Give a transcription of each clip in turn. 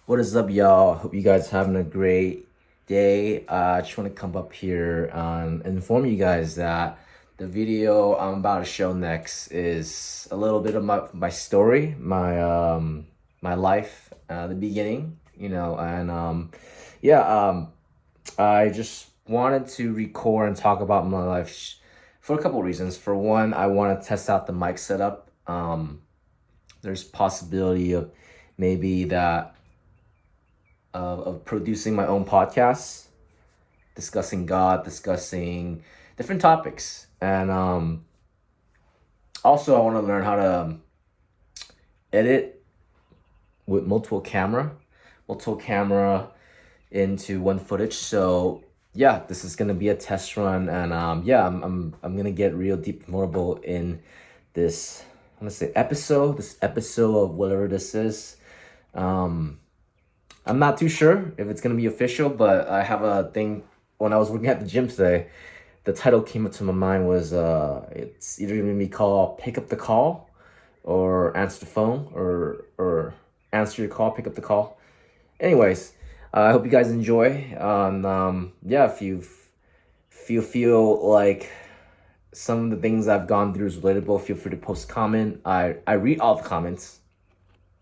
What is up, y'all? Hope you guys having a great day. I just want to come up here and inform you guys that the video I'm about to show next is a little bit of my story, my life, the beginning, I just wanted to record and talk about my life for a couple reasons. For one, I want to test out the mic setup. There's possibility of maybe that of producing my own podcasts, discussing God, discussing different topics, and also I want to learn how to edit with multiple camera into one footage. So yeah, this is gonna be a test run, and I'm gonna get real deep, vulnerable in this. I'm gonna say this episode of whatever this is. Um, I'm not too sure if it's gonna be official, but I have a thing when I was working at the gym today. The title came up to my mind was it's either gonna be called "Pick Up the Call" or "Answer the Phone" or "Answer Your Call, Pick Up the Call." Anyways, I hope you guys enjoy. And yeah, if you feel like some of the things I've gone through is relatable, feel free to post a comment. I read all the comments.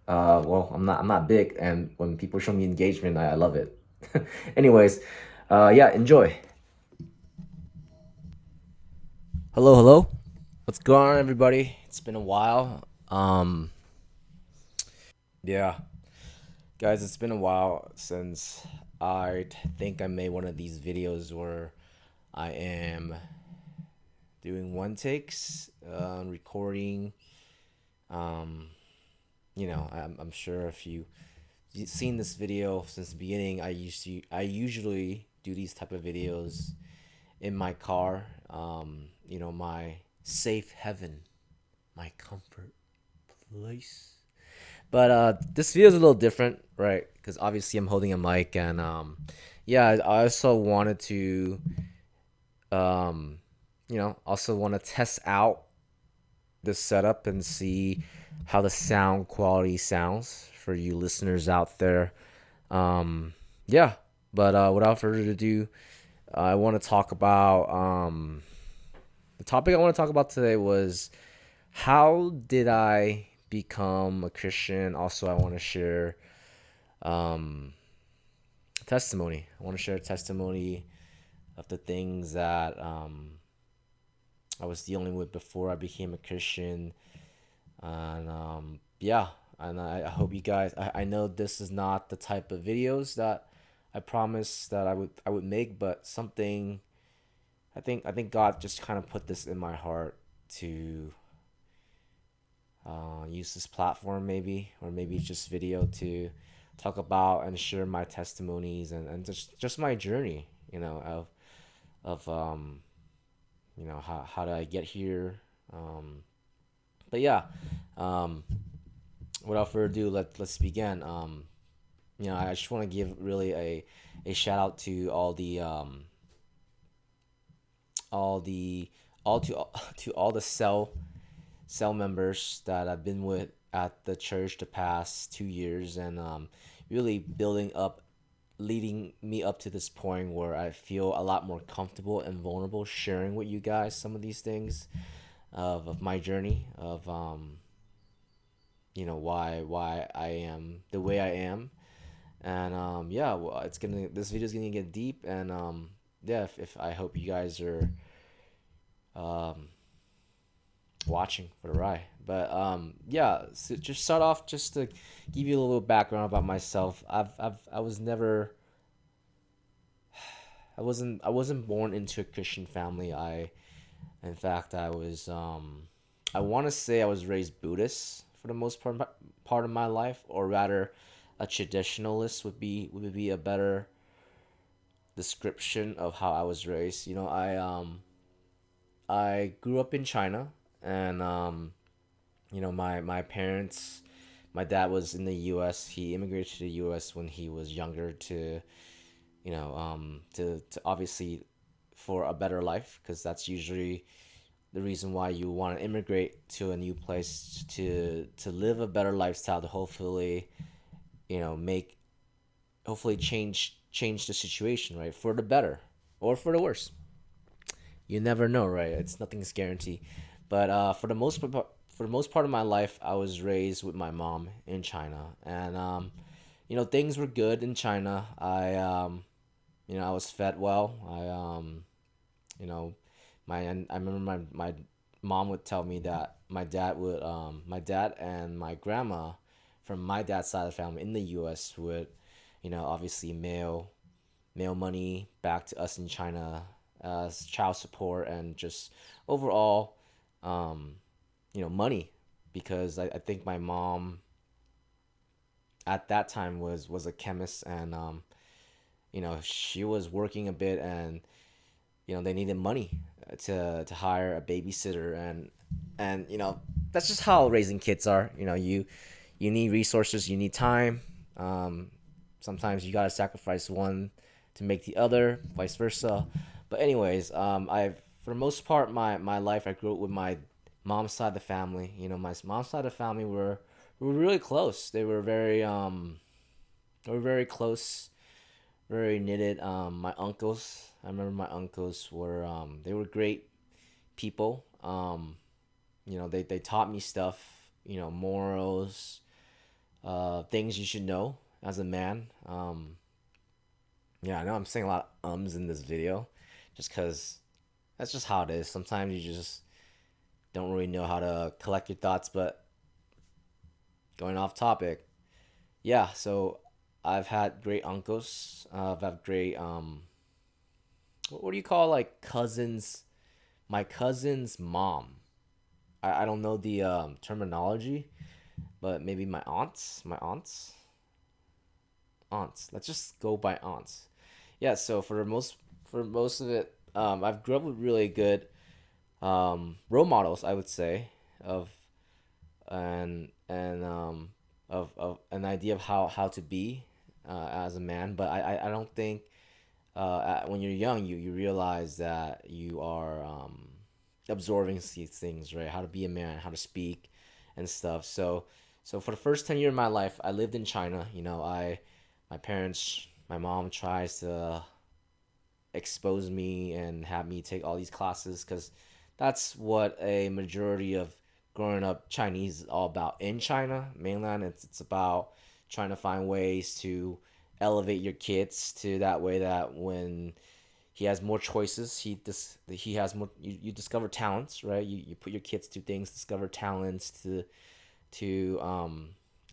Well, I'm not big, and when people show me engagement, I love it. Anyways, yeah, enjoy. Hello, hello. What's going on, everybody? It's been a while. Yeah, guys, it's been a while since think I made one of these videos where I am doing one takes, recording. Um, I'm sure if you've seen this video since the beginning, I usually do these type of videos in my car. My safe heaven, my comfort place. But this video is a little different, right? Because obviously I'm holding a mic, and yeah, I also wanted to, um, also want to test out the setup and see how the sound quality sounds for you listeners out there. Um, yeah, but without further ado, I want to talk about the topic I want to talk about today was how did I become a Christian. Also, I want to share um, testimony. I want to share testimony of the things that I was dealing with before I became a Christian. And yeah, and I hope you guys. I know this is not the type of videos that I promised that I would make, but something I think God just kind of put this in my heart to use this platform, maybe, or maybe just video to talk about and share my testimonies and just my journey, of how did I get here. But yeah, um, without further ado, let's begin. I just want to give really a shout out to all the all to all the cell members that I've been with at the church the past 2 years, and really building up, leading me up to this point where I feel a lot more comfortable and vulnerable sharing with you guys some of these things of my journey of why I am the way I am. And yeah, well, this video is gonna get deep, and yeah, if I hope you guys are um watching for the ride. But yeah, so just start off just to give you a little background about myself. I was never I wasn't born into a Christian family. In fact, I want to say I was raised Buddhist for the most part of my life, or rather a traditionalist would be a better description of how I was raised. I grew up in China, and my parents, my dad was in the U.S. He immigrated to the U.S. when he was younger to to obviously for a better life, because that's usually the reason why you want to immigrate to a new place, to live a better lifestyle, to hopefully make hopefully change the situation, right, for the better or for the worse. You never know, right? It's nothing's guaranteed. But for the most part of my life, I was raised with my mom in China, and things were good in China. I was fed well. You know, I remember my mom would tell me that my dad and my grandma from my dad's side of the family in the U.S. would, obviously mail money back to us in China as child support and just overall, um, money, because I think my mom at that time was a chemist, and she was working a bit, and they needed money to hire a babysitter, and that's just how raising kids are. You need resources, you need time. um, Sometimes you gotta sacrifice one to make the other, vice versa. But anyways, I've for the most part my life I grew up with my mom's side of the family. My mom's side of the family were really close. They were very close, very knitted. My uncles, I remember my uncles were they were great people. They taught me stuff, morals, things you should know as a man. Yeah, I know I'm saying a lot of ums in this video, just because that's just how it is. Sometimes you just don't really know how to collect your thoughts. But going off topic, yeah. So I've had great uncles. I've had great what do you call, like, cousins? My cousin's mom. I don't know the terminology, but maybe my aunts. Let's just go by aunts. Yeah. So for most of it, I've grew up with really good role models, I would say, of and of an idea of how to be as a man. But I don't think when you're young, you realize that you are absorbing these things, right? How to be a man, how to speak, and stuff. So for the first 10 years of my life, I lived in China. My mom tries to expose me and have me take all these classes, because that's what a majority of growing up Chinese is all about in China mainland. It's about trying to find ways to elevate your kids to that way that when he has more choices, he has more, you discover talents, right? You put your kids to things, discover talents to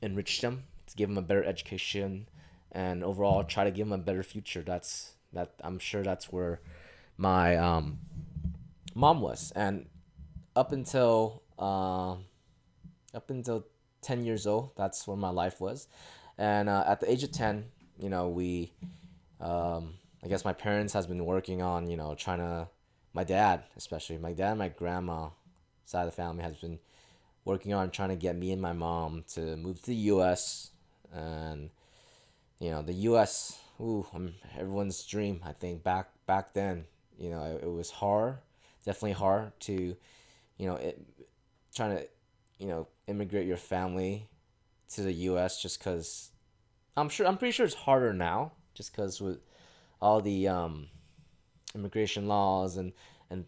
enrich them, to give them a better education, and overall try to give them a better future. That I'm sure that's where my mom was. And up until up until 10 years old, that's where my life was. And at the age of 10, we I guess my parents has been working on, trying to, my dad, especially my dad and my grandma side of the family has been working on trying to get me and my mom to move to the US. And the US, ooh, everyone's dream. I think back then, it was hard, definitely hard to, trying to, immigrate your family to the US, just because I'm pretty sure it's harder now, just because with all the immigration laws and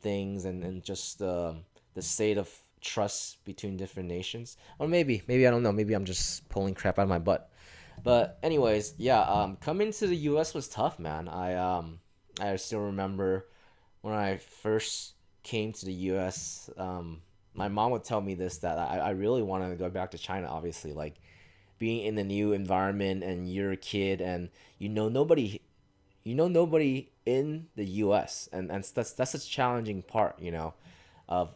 things, and just the state of trust between different nations. Or maybe I don't know, maybe I'm just pulling crap out of my butt. But anyways, yeah, coming to the US was tough, man. I still remember when I first came to the US. My mom would tell me this, that I really wanted to go back to China, obviously, like being in the new environment, and you're a kid, and nobody in the US, and that's a challenging part, of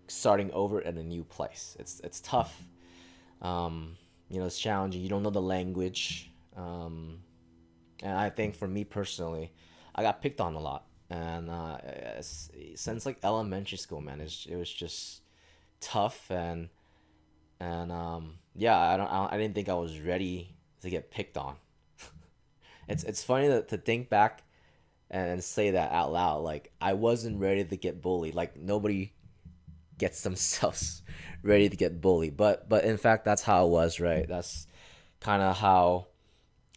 starting over in a new place. It's tough. It's challenging. You don't know the language. And I think for me personally, I got picked on a lot. And since like elementary school, man, it was just tough. And yeah, I didn't think I was ready to get picked on. It's funny to think back and say that out loud. Like, I wasn't ready to get bullied. Like, nobody gets themselves ready to get bullied. But in fact, that's how it was, right? kind of how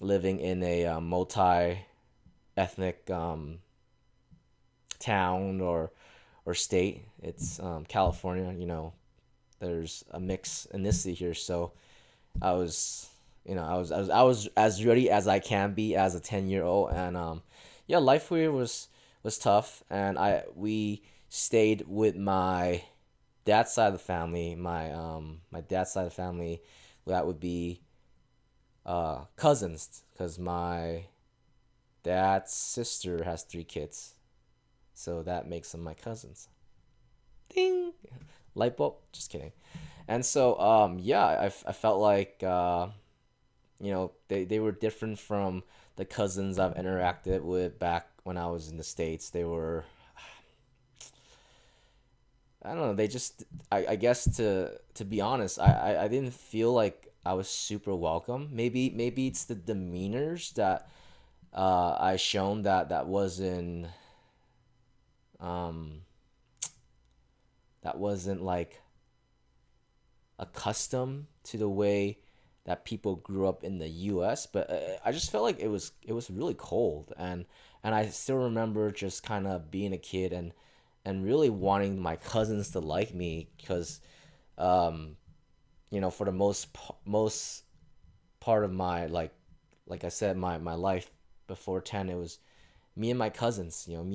living in a multi ethnic town or state. It's California. There's a mix ethnicity here, so I was, I was as ready as I can be as a 10-year old, and yeah, life here was tough, and we stayed with my dad's side of the family. My dad's side of the family, that would be cousins, because my dad's sister has 3 kids, so that makes them my cousins. Ding, light bulb. Just kidding. And so yeah, I felt like they were different from the cousins I've interacted with back when I was in the States. They were, I don't know, they just, I guess, to be honest, I didn't feel like I was super welcome. Maybe it's the demeanors that I shown um that wasn't like accustomed to the way that people grew up in the US, but I just felt like it was really cold, and I still remember just kind of being a kid and really wanting my cousins to like me, because um for the most part of my, like I said, my life before 10, it was me and my cousins, and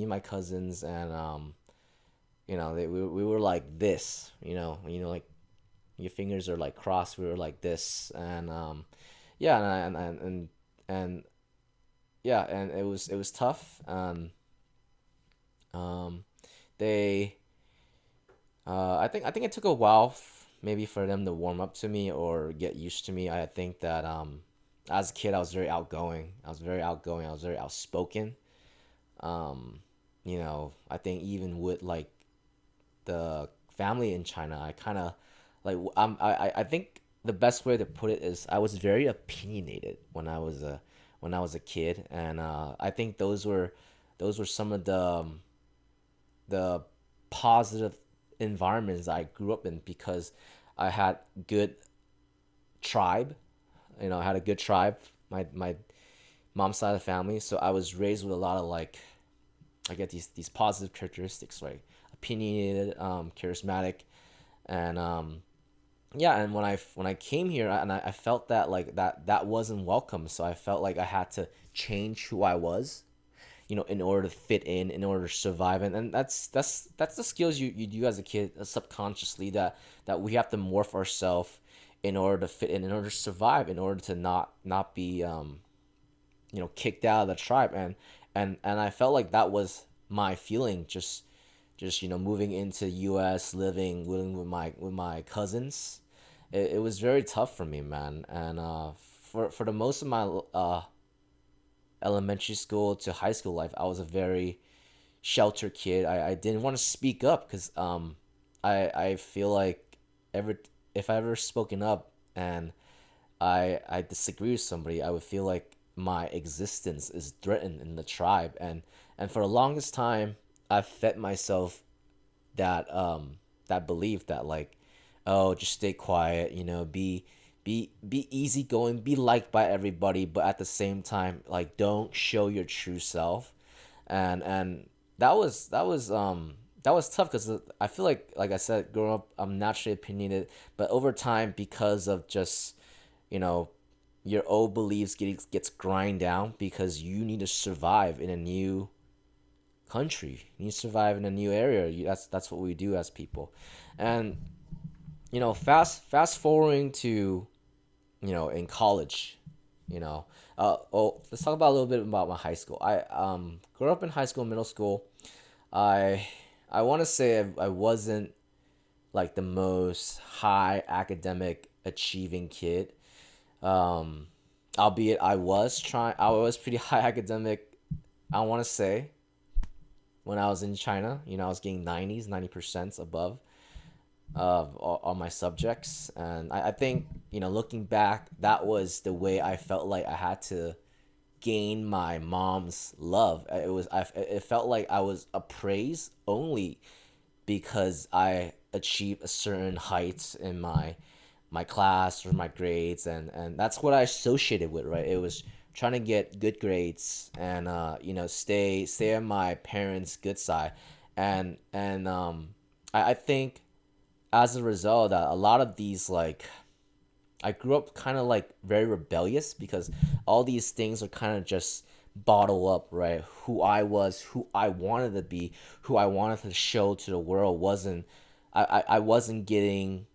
we were like this, like your fingers are like crossed, we were like this, and yeah, and yeah, and it was tough. Um they I think it took a while, maybe for them to warm up to me or get used to me. I think that as a kid, I was very outgoing. I was very outgoing. I was very outspoken. I think even with like the family in China, I kind of like I think the best way to put it is I was very opinionated when I was a kid, and I think those were some of the positive environments I grew up in, because I had good tribe. I had a good tribe. My mom's side of the family, so I was raised with a lot of, like, I get these positive characteristics, right? Opinionated, charismatic, and yeah. And when I came here, and I felt that, like, that wasn't welcome, so I felt like I had to change who I was, in order to fit in order to survive. And that's the skills you do as a kid, subconsciously, that we have to morph ourselves in order to fit in order to survive, in order to not be kicked out of the tribe. And I felt like that was my feeling, just moving into US, living with my cousins. It was very tough for me, man. And for the most of my elementary school to high school life, I was a very sheltered kid. I didn't want to speak up, because I feel like ever if I ever spoken up and I disagree with somebody, I would feel like my existence is threatened in the tribe. And for the longest time, I fed myself that belief that, like, oh, just stay quiet, be easygoing, be liked by everybody, but at the same time, like, don't show your true self. And that was tough, because I feel like I said, growing up, I'm naturally opinionated, but over time, because of just, you know your old beliefs gets grind down, because you need to survive in a new country. You survive in a new area. That's what we do as people. And fast forwarding to, in college. Let's talk about a little bit about my high school. I grew up in high school, middle school. I i want to say I wasn't like the most high academic achieving kid. um Albeit I was pretty high academic. I want to say, when I was in China, I was getting 90% above of all my subjects. And I think, looking back, that was the way I felt like I had to gain my mom's love. It felt like I was appraised only because I achieved a certain heights in my class or my grades, and that's what I associated with, right? It was trying to get good grades and stay on my parents' good side, and I think as a result that a lot of these like I grew up kind of like very rebellious because all these things are kind of just bottle up, right? Who I was, who I wanted to be, who I wanted to show to the world wasn't. I wasn't getting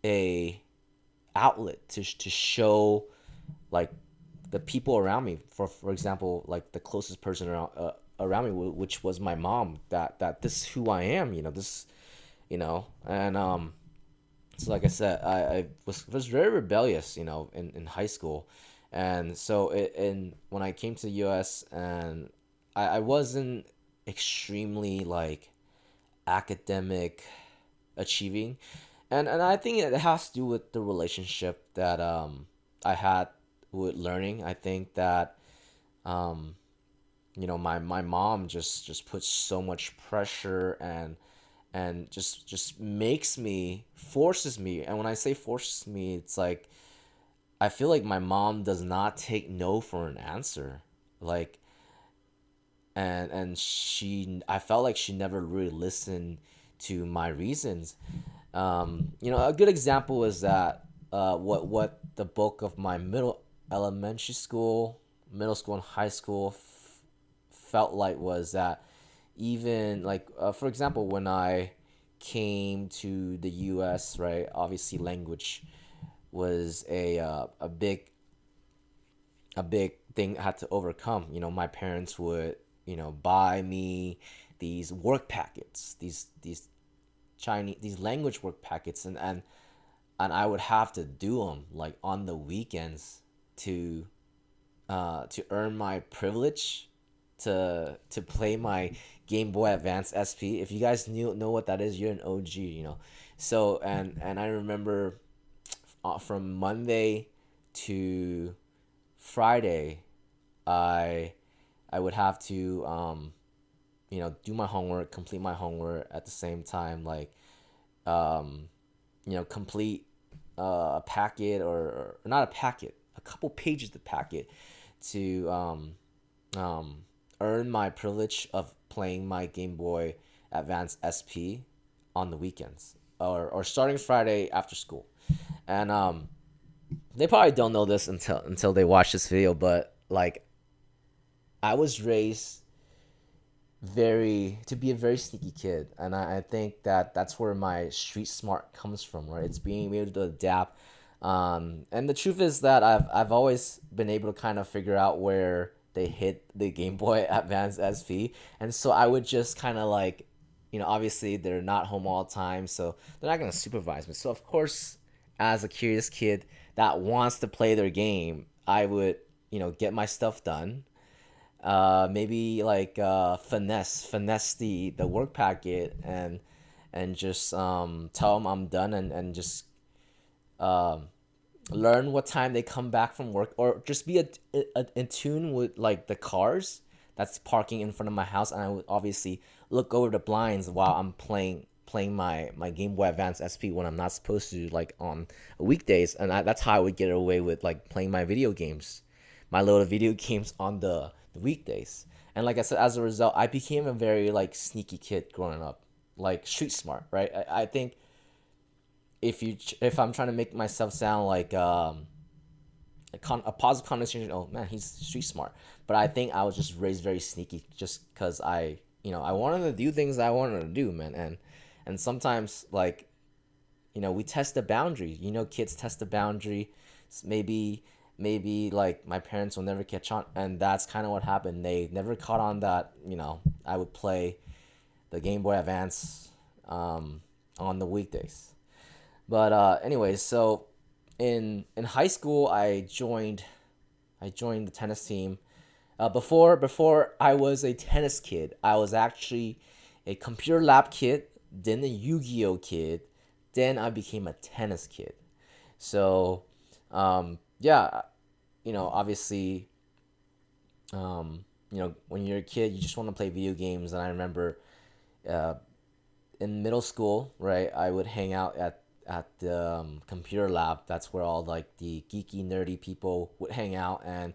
a outlet to show like the people around me. For example, like the closest person around me, which was my mom. That this is who I am. This. And so like I said, I was very rebellious, in high school, and so and when I came to the U.S. and I wasn't extremely like academic achieving, and I think it has to do with the relationship that I had with learning. I think that um, my mom just puts so much pressure and just makes me forces me, and when I say forces me, it's like I feel like my mom does not take no for an answer, like, and I felt like she never really listened to my reasons. A good example is that what the bulk of my elementary school, middle school, and high school felt like was that even like for example, when I came to the U.S., right? Obviously, language was a big thing I had to overcome. My parents would buy me these work packets, these Chinese these language work packets, and I would have to do them like on the weekends to to earn my privilege to play my Game Boy Advance SP. If you guys know what that is, you're an OG. So and I remember from Monday to Friday, I I would have to do my homework, complete my homework at the same time, like um, complete a packet or not a packet, a couple pages of packet to um, earn my privilege of playing my Game Boy Advance SP on the weekends or starting Friday after school. And they probably don't know this until they watch this video, but like I was raised very to be a very sneaky kid, and I think that that's where my street smart comes from, right? It's being able to adapt, and the truth is that I've always been able to kind of figure out where they hit the Game Boy Advance SP, and so I would just kind of like, obviously they're not home all the time, so they're not gonna supervise me. So of course, as a curious kid that wants to play their game, I would get my stuff done, maybe like finesse the work packet and just tell them I'm done and just um learn what time they come back from work, or just be in tune with like the cars that's parking in front of my house, and I would obviously look over the blinds while I'm playing my Game Boy Advance SP when I'm not supposed to, like on weekdays, and that's how I would get away with like playing my video games, my little video games on the weekdays. And like I said, as a result, I became a very like sneaky kid growing up, like street smart, right? I think if I'm trying to make myself sound like a positive connotation, oh man, he's street smart. But I think I was just raised very sneaky, just because I wanted to do things that I wanted to do, man. And sometimes like we test the boundary. Kids test the boundary. Maybe like my parents will never catch on, and that's kind of what happened. They never caught on that I would play the Game Boy Advance on the weekdays. But anyways, so in high school, I joined the tennis team. Before I was a tennis kid, I was actually a computer lab kid, then a Yu-Gi-Oh kid, then I became a tennis kid. So yeah, obviously, when you're a kid, you just want to play video games. And I remember uh, in middle school, right, I would hang out at the computer lab. That's where all like the geeky nerdy people would hang out. And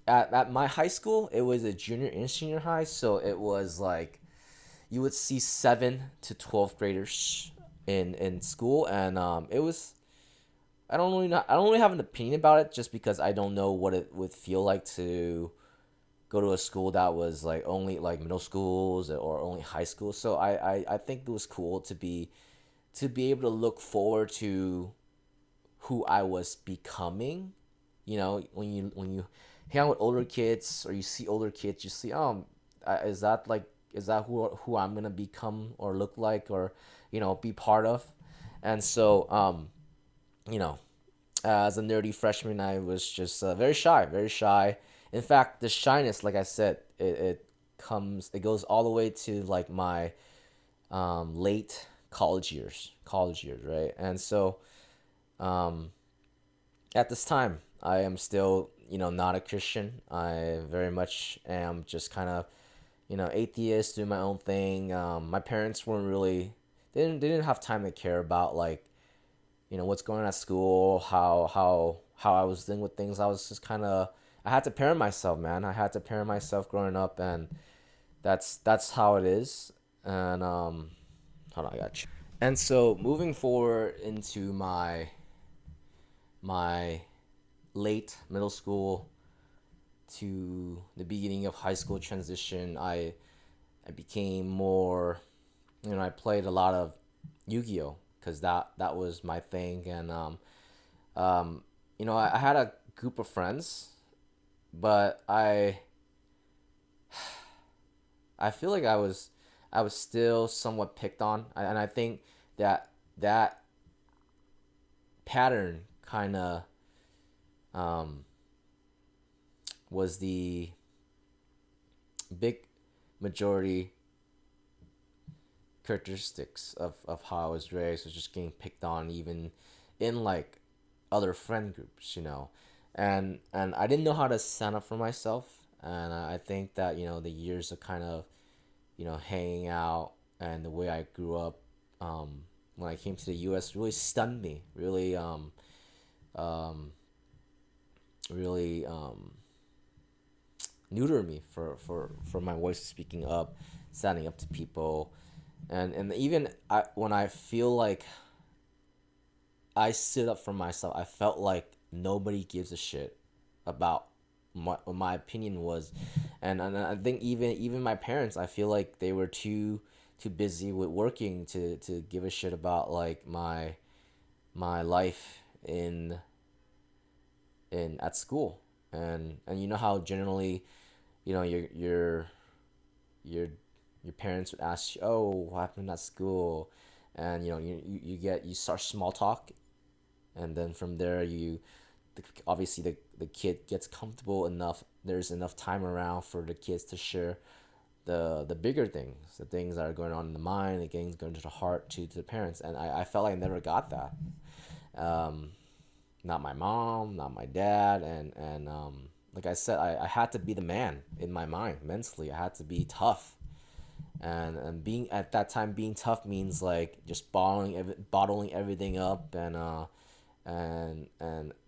at my high school, it was a junior and senior high, so it was like you would see 7 to 12th graders in school. And it was, I don't really have an opinion about it, just because I don't know what it would feel like to go to a school that was like only like middle schools or only high school. So I think it was cool to be able to look forward to who I was becoming. You know, when you hang out with older kids, or you see older kids, you see, is that like, is that who I'm gonna become or look like, or be part of. And so you know as a nerdy freshman, I was just very shy, very shy. In fact, the shyness, like I said, it goes all the way to like my late college years, right? And so um, at this time, I am still, not a Christian. I very much am just kind of, atheist, doing my own thing. My parents weren't really, they didn't have time to care about like, what's going on at school, how I was dealing with things. I was just kind of, I had to parent myself, man. I had to parent myself growing up, and that's how it is. And hold on, I got you. And so moving forward into my late middle school to the beginning of high school transition, I became more, I played a lot of Yu-Gi-Oh, because that was my thing. And I had a group of friends, but I feel like I was still somewhat picked on. And I think that pattern kind of um, was the big majority characteristics of how I was raised, was just getting picked on, even in like other friend groups, and I didn't know how to stand up for myself. And I think that the years of kind of hanging out, and the way I grew up when I came to the U.S. really stunned me, um, really neutered me for my voice speaking up, standing up to people. And even when I feel like I stood up for myself, I felt like nobody gives a shit about what my opinion was. And I think even my parents, I feel like they were too busy with working to give a shit about like my life in at school. And you know how generally, your your parents would ask you, oh, what happened at school. And you start small talk, and then from there obviously the kid gets comfortable enough, there's enough time around for the kids to share the bigger things, the things that are going on in the mind, the things going to the heart, to the parents. And I felt like I never got that. um, Not my mom, not my dad. And like I said, I had to be the man in my mind mentally. I had to be tough. And being at that time, being tough means like just bottling everything up, and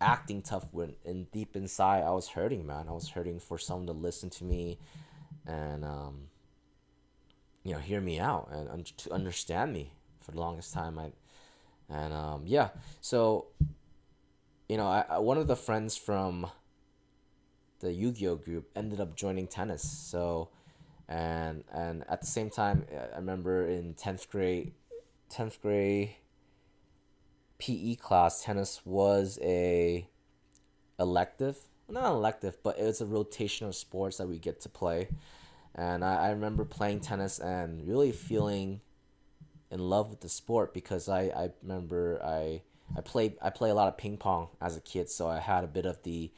acting tough when in deep inside I was hurting, man. I was hurting for someone to listen to me, and hear me out, and to understand me. For the longest time, yeah. So one of the friends from the Yu-Gi-Oh group ended up joining tennis. So and at the same time, I remember in 10th grade PE class, tennis was a elective. Not an elective, but it was a rotational sports that we get to play. And I remember playing tennis and really feeling in love with the sport, because I remember I play a lot of ping pong as a kid, so I had a bit of the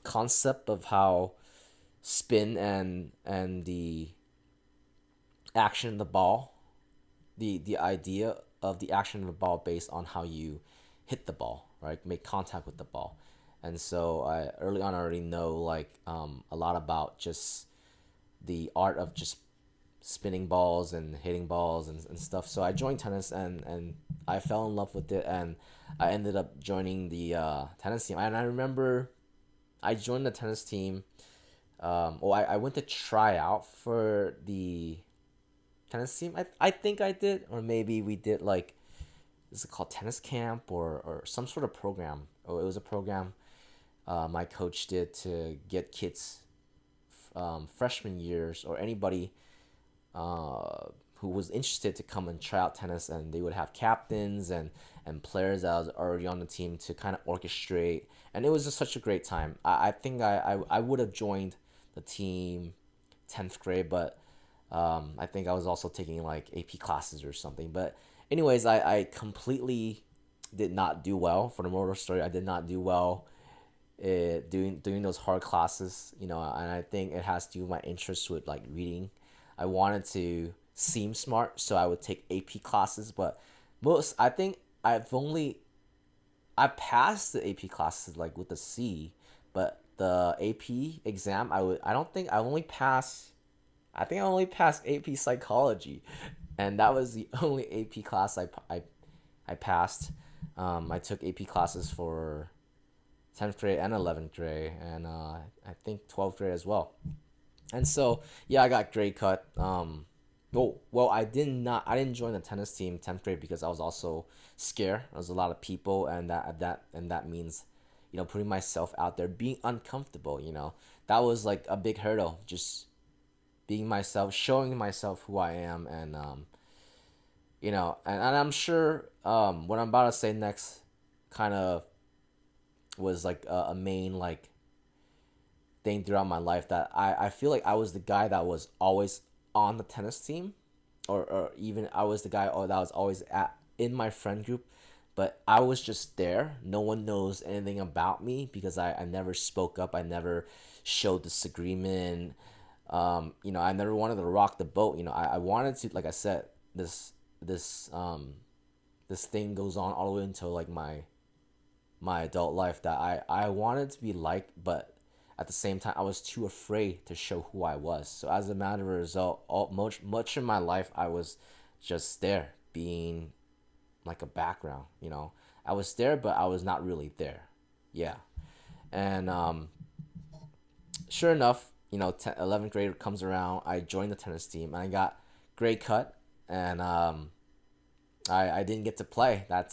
concept of how spin and the action of the ball, the idea of the action of the ball based on how you hit the ball, right? Make contact with the ball. And so I early on I already know like a lot about just the art of just spinning balls and hitting balls and stuff. So I joined tennis, and I fell in love with it, and I ended up joining the tennis team. And I remember I joined the tennis team. I went to try out for the tennis team. I think I did, or maybe we did like, is it called tennis camp or some sort of program? Oh, it was a program my coach did to get kids freshman years or anybody who was interested to come and try out tennis, and they would have captains and players that was already on the team to kind of orchestrate, and it was just such a great time. I think I would have joined the team 10th grade, but I think I was also taking like AP classes or something. But anyways, I completely did not do well. For the moral story, I did not do well doing those hard classes, and I think it has to do with my interest with like reading. I wanted to seem smart, so I would take AP classes, but I think I passed the AP classes like with a C, but the AP exam I don't think I only passed. I think I only passed AP psychology, and that was the only AP class I passed. I took AP classes for 10th grade and 11th grade, and I think 12th grade as well. And so, yeah, I got grade cut. I didn't join the tennis team 10th grade because I was also scared. There was a lot of people, and that means, putting myself out there, being uncomfortable. That was like a big hurdle. Just being myself, showing myself who I am, and and I'm sure what I'm about to say next kind of was like a main like thing throughout my life, that I feel like I was the guy that was always on the tennis team, or even I was the guy that was always in my friend group, but I was just there. No one knows anything about me because I never spoke up. I never showed disagreement. I never wanted to rock the boat. I wanted to, like I said, this thing goes on all the way until like my adult life, that I wanted to be liked, but at the same time I was too afraid to show who I was. So as a matter of result, much of my life I was just there, being like a background. I was there, but I was not really there. Yeah. And sure enough, 11th grade comes around. I joined the tennis team, and I got grade cut, and I didn't get to play. That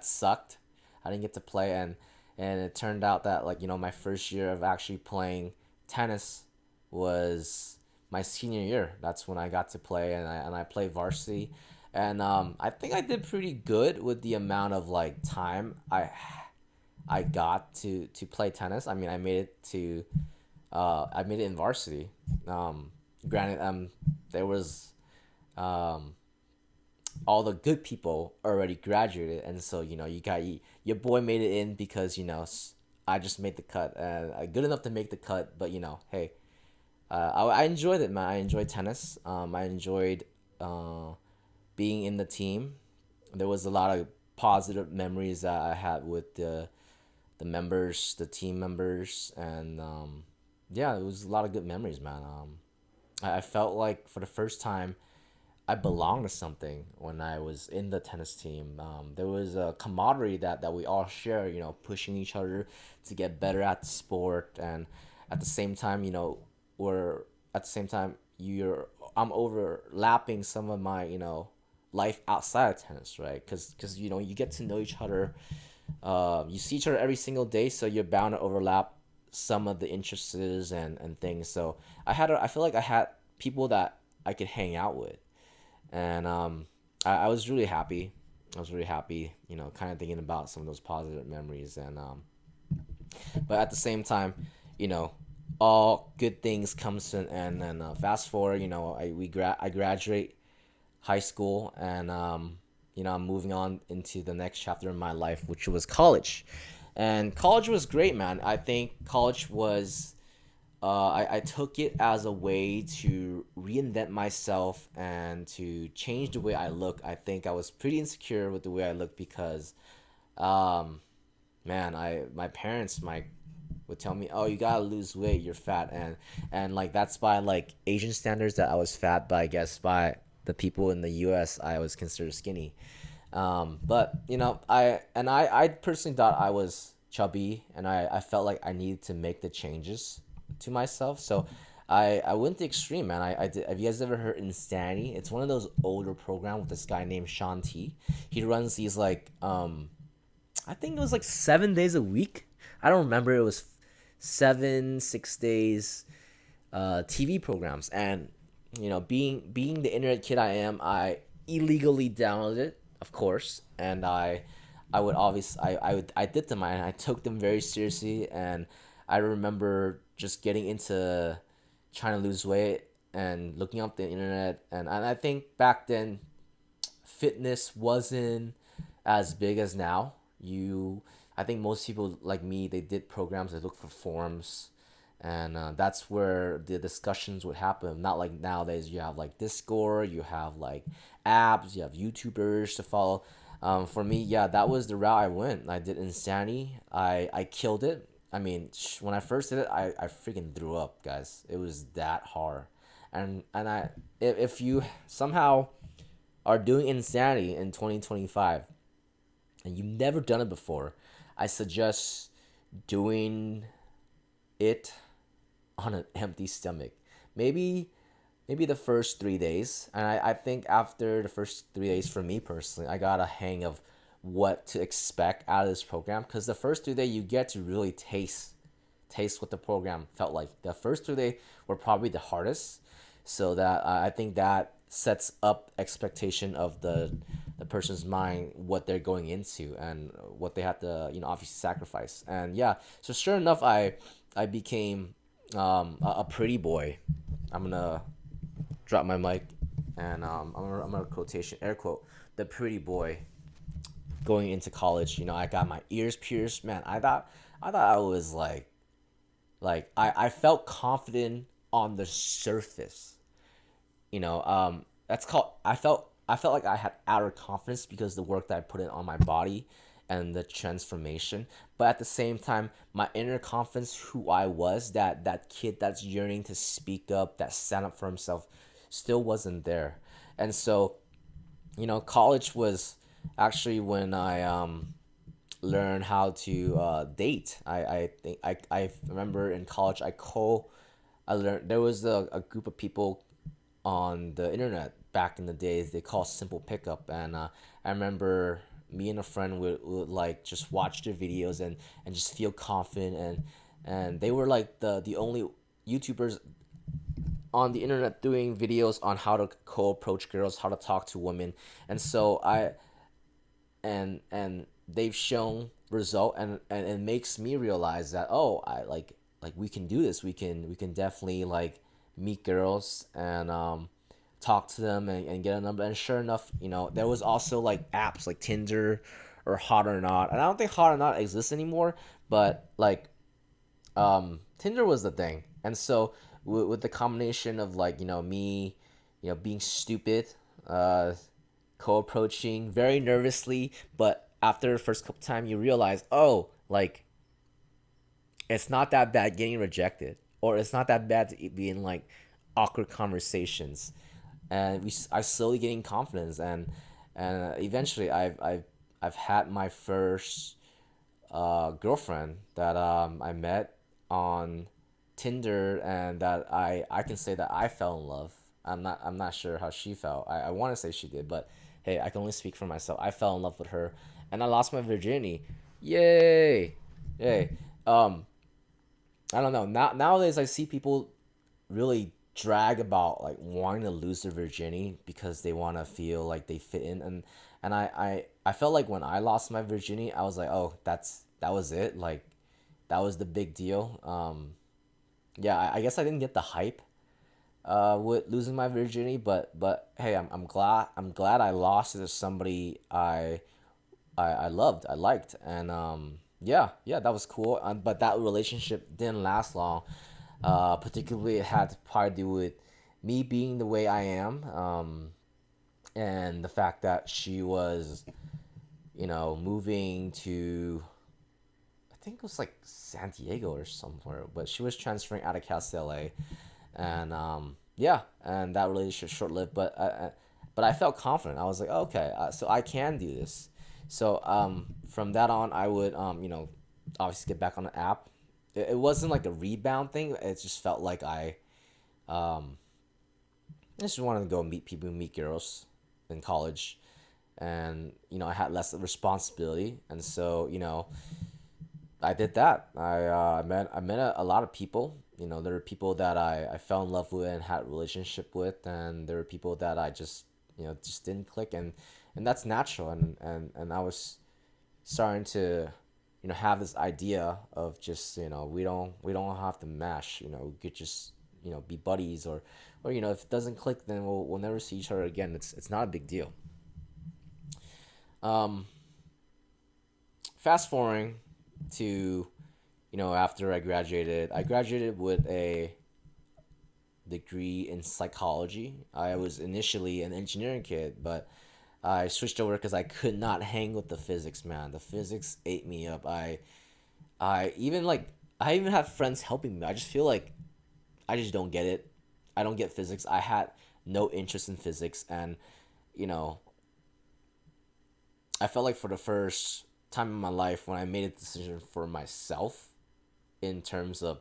sucked. I didn't get to play, and it turned out that, like, my first year of actually playing tennis was my senior year. That's when I got to play, and I played varsity, and I think I did pretty good with the amount of like time I got to play tennis. I mean, I made it in varsity. Granted, there was um all the good people already graduated, and so you got your boy made it in because I just made the cut, and good enough to make the cut. But hey, I enjoyed it, man. I enjoyed tennis. I enjoyed being in the team. There was a lot of positive memories that I had with the members, the team members, and yeah, it was a lot of good memories, man. I felt like for the first time I belonged to something when I was in the tennis team. There was a camaraderie that we all share, pushing each other to get better at the sport, and at the same time, we're at the same time you're I'm overlapping some of my life outside of tennis, right? Because you get to know each other. You see each other every single day, so you're bound to overlap some of the interests and things. So I feel like I had people that I could hang out with, and I was really happy. I was really happy, kind of thinking about some of those positive memories, and but at the same time, you know, all good things comes to an end. And fast forward, I graduate high school, and I'm moving on into the next chapter in my life, which was college. And college was great, man. I think college was I took it as a way to reinvent myself and to change the way I look. I think I was pretty insecure with the way I look because, um, man, my parents, my would tell me, "Oh, you gotta lose weight. You're fat," and like that's by like Asian standards that I was fat, but I guess by the people in the U.S. I was considered skinny. But you know, I personally thought I was chubby, and I felt like I needed to make the changes to myself. So I went the extreme, man. I did. Have you guys ever heard Insanity? It's one of those older programs with this guy named Sean T. He runs these like I think it was like 7 days a week. I don't remember. It was 6 days TV programs, and you know, being the internet kid I am, I illegally downloaded it, of course, and I would obviously I did them and I took them very seriously, and I remember just getting into trying to lose weight and looking up the internet, and I think back then fitness wasn't as big as now. I think most people like me, they did programs, they look for forums, and that's where the discussions would happen. Not like nowadays, you have like Discord, you have like apps, you have YouTubers to follow. For me, yeah, that was the route I went. I did Insanity. I killed it. I mean, when I first did it, I freaking threw up, guys. It was that hard. And if you somehow are doing Insanity in 2025 and you've never done it before, I suggest doing it on an empty stomach. Maybe the first 3 days. And I think after the first 3 days, for me personally, I got a hang of what to expect out of this program. Because the first 3 days, you get to really taste what the program felt like. The first 2 days were probably the hardest, so that I think that sets up expectation of the person's mind, what they're going into and what they have to, you know, obviously sacrifice. And yeah, so sure enough, I became a pretty boy. I'm gonna drop my mic, and I'm gonna quotation air quote the pretty boy going into college. You know, I got my ears pierced. Man, I thought I was I felt confident on the surface. You know, that's called I felt like I had outer confidence because the work that I put in on my body and the transformation. But at the same time, my inner confidence, who I was, that kid that's yearning to speak up, that stand up for himself, still wasn't there. And so, you know, college was actually when I learned how to date. I remember in college I learned there was a group of people on the internet back in the days. They call simple pickup, and I remember me and a friend would like just watch their videos and just feel confident, and they were like the only YouTubers on the internet doing videos on how to co-approach girls, how to talk to women. And so and they've shown result, and it makes me realize that, oh, I like we can do this. We can definitely like meet girls and talk to them and get a number. And sure enough, you know, there was also like apps like Tinder or Hot or Not. And I don't think Hot or Not exists anymore, but like Tinder was the thing. And so with the combination of like, you know, me, you know, being stupid, co-approaching very nervously, but after the first couple time you realize, oh, like it's not that bad getting rejected, or it's not that bad to be in like awkward conversations. And I slowly getting confidence, and eventually I've had my first girlfriend that I met on Tinder, and that I can say that I fell in love. I'm not sure how she felt. I want to say she did, but hey, I can only speak for myself. I fell in love with her, and I lost my virginity. Yay, yay. I don't know. Nowadays I see people really drag about like wanting to lose their virginity because they want to feel like they fit in, and I felt like when I lost my virginity, I was like, oh, that was it, like that was the big deal. Yeah, I guess I didn't get the hype with losing my virginity, but hey, I'm glad I lost it to somebody I loved, I liked, and yeah, yeah, that was cool. But that relationship didn't last long. Particularly, it had to probably do with me being the way I am, and the fact that she was, you know, moving to, think it was like San Diego or somewhere, but she was transferring out of Cal to LA, and yeah, and that relationship short lived, but I felt confident. I was like, okay, so I can do this. So from that on, I would obviously get back on the app. It wasn't like a rebound thing. It just felt like um, I just wanted to go meet people, meet girls in college, and I had less responsibility, and so I did that. I met a lot of people. There were people that I fell in love with and had a relationship with, and there were people that I just didn't click, and that's natural. And I was starting to have this idea of just we don't have to mash. We could just be buddies, or if it doesn't click, then we'll never see each other again. It's not a big deal. Um, Fast forwarding to after I graduated with a degree in psychology. I was initially an engineering kid, but I switched over because I could not hang with the physics, man. The physics ate me up. I even like I even have friends helping me. I just feel like I just don't get it. I don't get physics. I had no interest in physics, and you know I felt like for the first time in my life when I made a decision for myself in terms of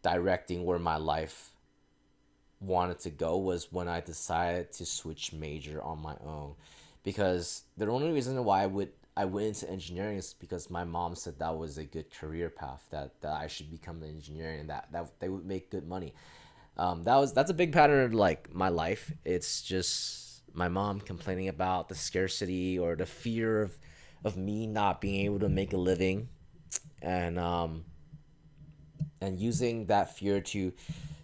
directing where my life wanted to go was when I decided to switch major on my own. Because the only reason why I went into engineering is because my mom said that was a good career path, that I should become an engineer, and that they would make good money. That's a big pattern of like my life. It's just my mom complaining about the scarcity or the fear of me not being able to make a living, and using that fear to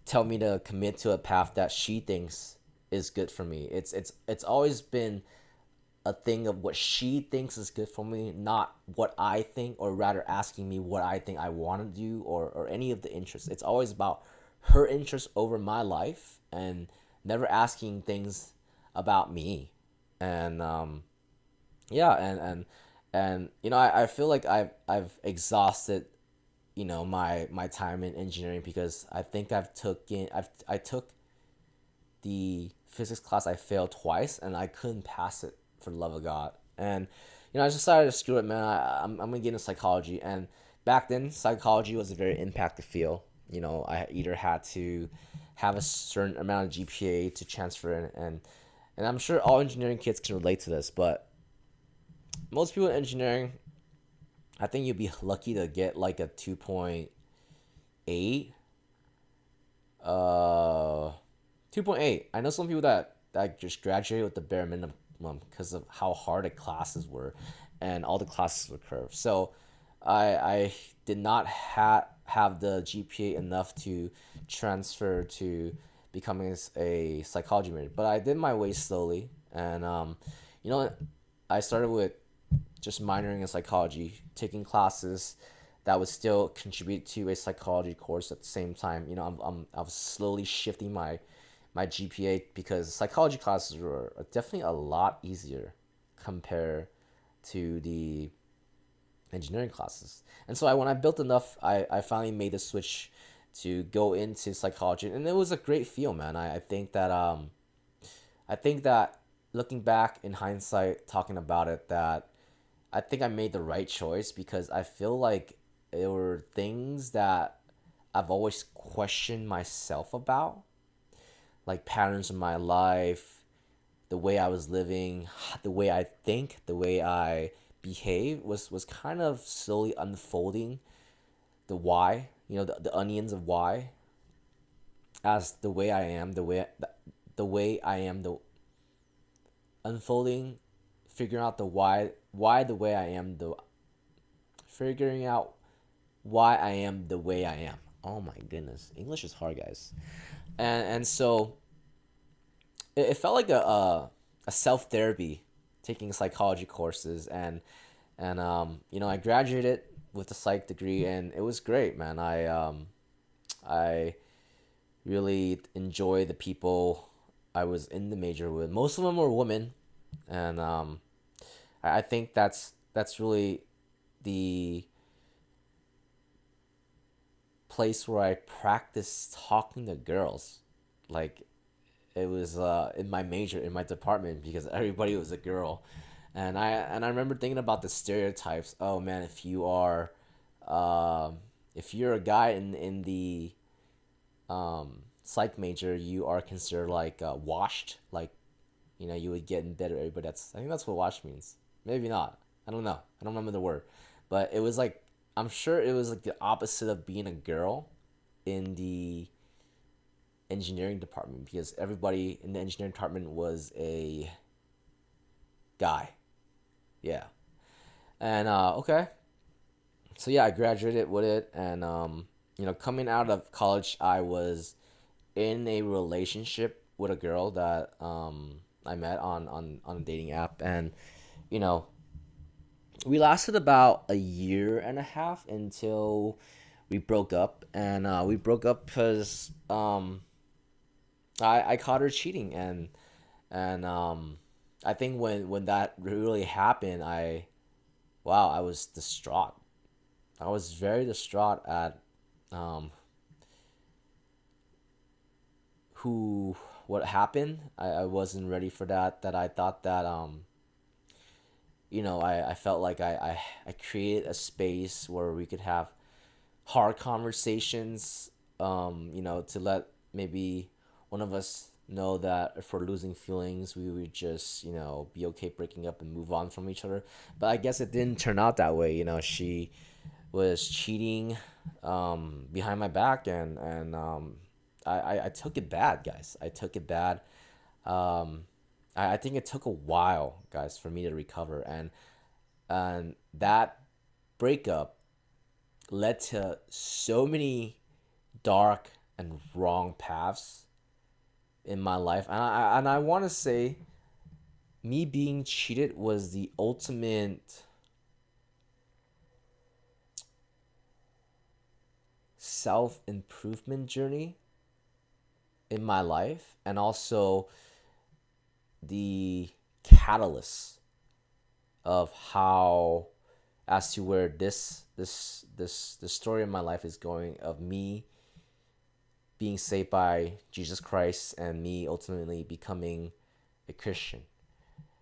tell me to commit to a path that she thinks is good for me. It's always been a thing of what she thinks is good for me, not what I think, or rather asking me what I think I want to do, or any of the interests. It's always about her interest over my life, and never asking things about me. And yeah, and I feel like I've exhausted my time in engineering, because I think I took the physics class. I failed twice, and I couldn't pass it for the love of God. And I just decided to screw it, man. I'm gonna get into psychology. And back then, psychology was a very impacted field. I either had to have a certain amount of GPA to transfer in, and I'm sure all engineering kids can relate to this, but most people in engineering, I think you'd be lucky to get like a 2.8. 2.8. I know some people that just graduated with the bare minimum because of how hard the classes were, and all the classes were curved. So I did not have the GPA enough to transfer to becoming a psychology major, but I did my way slowly, and you know I started with just minoring in psychology, taking classes that would still contribute to a psychology course at the same time. I was slowly shifting my GPA, because psychology classes were definitely a lot easier compared to the engineering classes. And so when I built enough, I finally made the switch to go into psychology, and it was a great feel, man. I think that looking back in hindsight, talking about it, that I think I made the right choice, because I feel like there were things that I've always questioned myself about, like patterns in my life, the way I was living, the way I think, the way I behave was kind of slowly unfolding the why, the onions of why, as the way I am, the way I am, the unfolding, figuring out the why the way I am, the figuring out why I am the way I am. Oh my goodness, English is hard, guys. And so it felt like a self therapy, taking psychology courses, and I graduated with a psych degree, and it was great, man. I really enjoy the people I was in the major with. Most of them were women, and I think that's really the place where I practiced talking to girls. Like it was in my major in my department because everybody was a girl, and I remember thinking about the stereotypes. Oh man, if you're a guy in the psych major, you are considered like washed. Like you would get in bed with everybody. I think that's what washed means. Maybe not. I don't know. I don't remember the word, but it was like I'm sure it was like the opposite of being a girl in the engineering department because everybody in the engineering department was a guy. Yeah. And okay. So yeah, I graduated with it and coming out of college I was in a relationship with a girl that I met on a dating app and you know, we lasted about a year and a half until we broke up and we broke up because I caught her cheating and I think when that really happened, I was distraught. I was very distraught at um who what happened. I wasn't ready for that. That I thought that I felt like I created a space where we could have hard conversations, to let maybe one of us know that if we're losing feelings, we would just, be okay breaking up and move on from each other. But I guess it didn't turn out that way. She was cheating behind my back, and I took it bad, guys. I took it bad. Um, I think it took a while, guys, for me to recover, and that breakup led to so many dark and wrong paths in my life. And I want to say me being cheated was the ultimate self improvement journey in my life and also the catalyst of how as to where this story of my life is going of me being saved by Jesus Christ and me ultimately becoming a Christian.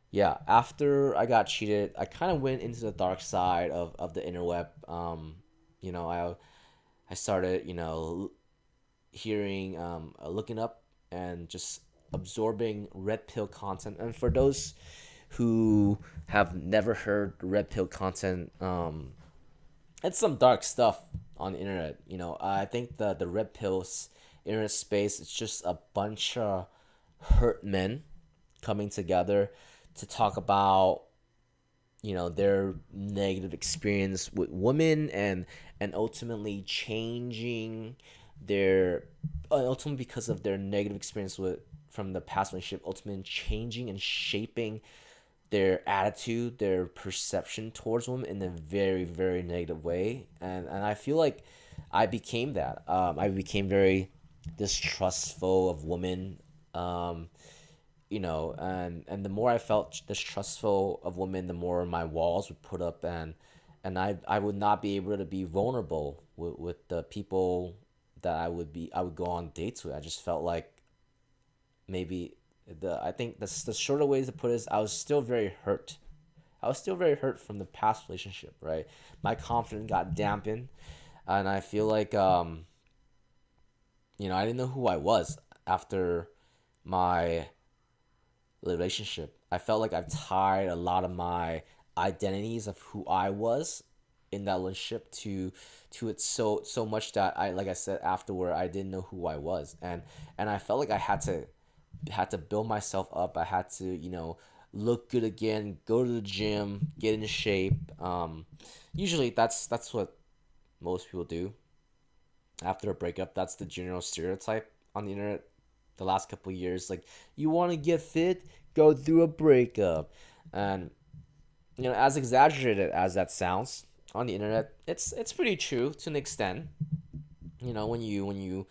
Yeah, after I got cheated, I kind of went into the dark side of the interweb. I started, hearing, looking up and just absorbing red pill content. And for those who have never heard red pill content, it's some dark stuff on the internet. I think the red pills internet space it's just a bunch of hurt men coming together to talk about their negative experience with women and ultimately changing their ultimately because of their negative experience with from the past relationship ultimately changing and shaping their attitude, their perception towards women in a very, very negative way. And I feel like I became that. I became very distrustful of women. Um, and the more I felt distrustful of women, the more my walls would put up, and I would not be able to be vulnerable with the people that I would go on dates with. I just felt like maybe I think the shorter way to put it is I was still very hurt. I was still very hurt from the past relationship, right? My confidence got dampened, and I feel like I didn't know who I was after my relationship. I felt like I've tied a lot of my identities of who I was in that relationship to it so much that I like I said afterward I didn't know who I was and I felt like I had to build myself up. I had to, look good again, go to the gym, get in shape. Usually that's what most people do after a breakup. That's the general stereotype on the internet. The last couple of years, like you want to get fit, go through a breakup, and as exaggerated as that sounds on the internet, it's pretty true to an extent. When you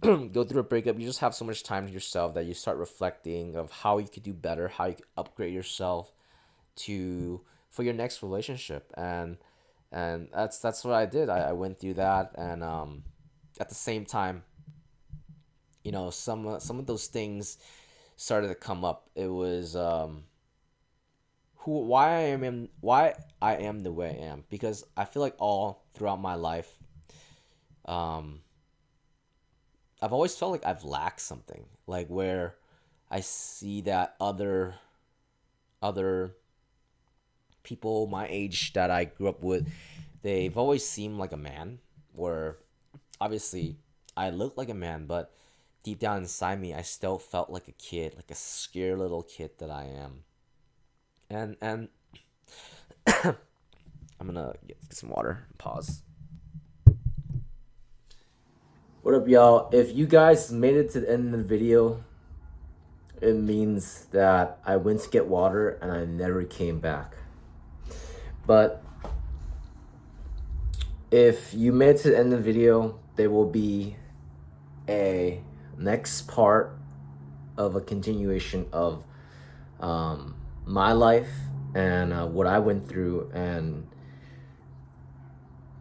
go through a breakup, you just have so much time to yourself that you start reflecting of how you could do better, how you could upgrade yourself to for your next relationship, And that's what I did. I went through that, and at the same time, some of those things started to come up. It was who why I am the way I am, because I feel like all throughout my life, um, I've always felt like I've lacked something, like where I see that other people my age that I grew up with, they've always seemed like a man, where obviously I look like a man, but deep down inside me, I still felt like a kid, like a scared little kid that I am. And I'm gonna get some water. Pause. What up, y'all? If you guys made it to the end of the video, it means that I went to get water and I never came back. But if you made it to the end of the video, there will be a next part of a continuation of my life and what I went through, and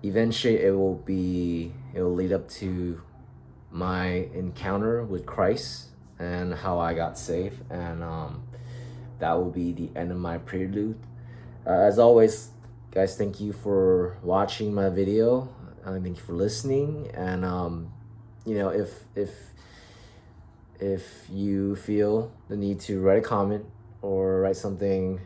eventually it will lead up to my encounter with Christ and how I got saved, and that will be the end of my prelude. As always, guys, thank you for watching my video. Thank you for listening, and if you feel the need to write a comment or write something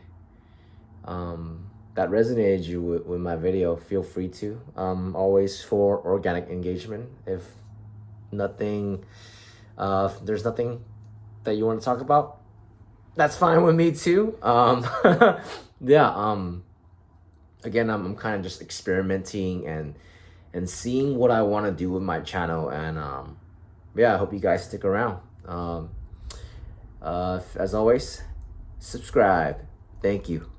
that resonated you with my video, feel free to. Always for organic engagement. If there's nothing that you want to talk about, that's fine with me too. Yeah. Again, I'm kind of just experimenting and seeing what I want to do with my channel, and yeah, I hope you guys stick around. As always, subscribe. Thank you.